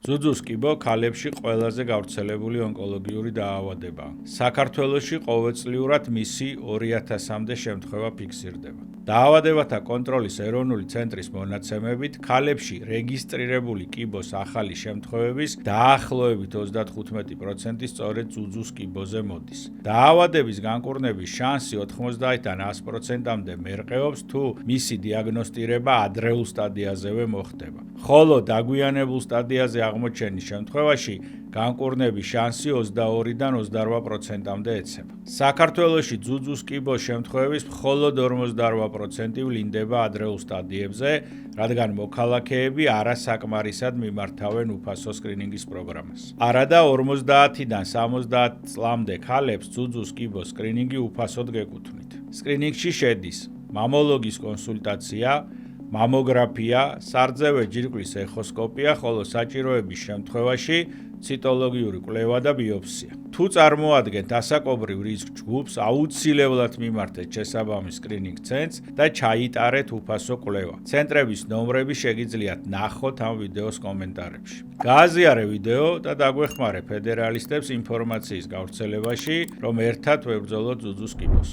ძუძუს კიბო ქალებში ყველაზე გავრცელებული ონკოლოგიური დაავადებაა. საქართველოში ყოველწლიურად მისი 2000-მდე შემთხვევა ფიქსირდება. დაავადებათა კონტროლის ეროვნული ცენტრის მონაცემებით, ქალებში რეგისტრირებული კიბოს ახალი შემთხვევების დაახლოებით 35% სწორედ ძუძუს კიბოზე მოდის. დაავადების განკურნების შანსი 90-დან 100%-მდე მერყეობს, თუ მისი დიაგნოსტირება ადრეულ სტადიაზევე მოხდება. ხოლო დაგვიანებულ სტადიაზე აღმოჩენის შემთხვევაში განკურნების შანსი 22-დან 28%-მდე ეცემა. საქართველოში ძუძუს კიბოს შემთხვევების მხოლოდ 48% ვლინდება ადრეულ სტადიებზე, რადგან მოქალაქეები არასაკმარისად მიმართავენ უფასო სკრინინგის პროგრამას. არადა 50-დან 70 წლამდე ქალებს ძუძუს კიბოს სკრინინგი უფასოდ გეკუთვნით. სკრინინგში შედის მამოლოგის კონსულტაცია, მამოგრაფია, სარძევე ჯირკვლის ეხოსკოპია, ხოლო საჭიროების შემთხვევაში ციტოლოგიური კვლევა და ბიოფსია. თუ წარმოადგენთ ასაკობრივ რისკ ჯგუფს, აუცილებლად მიმართეთ შესაბამის სკრინინგ ცენტრს და ჩაიტარეთ უფასო კვლევა. ცენტრების ნომრები შეგიძლიათ ნახოთ ამ ვიდეოს კომენტარებში. გააზიარე ვიდეო და დაგვეხმარე ფედერალისტებს ინფორმაციის გავრცელებაში, რომ ერთად ვებრძოლოთ ძუძუს კიბოს.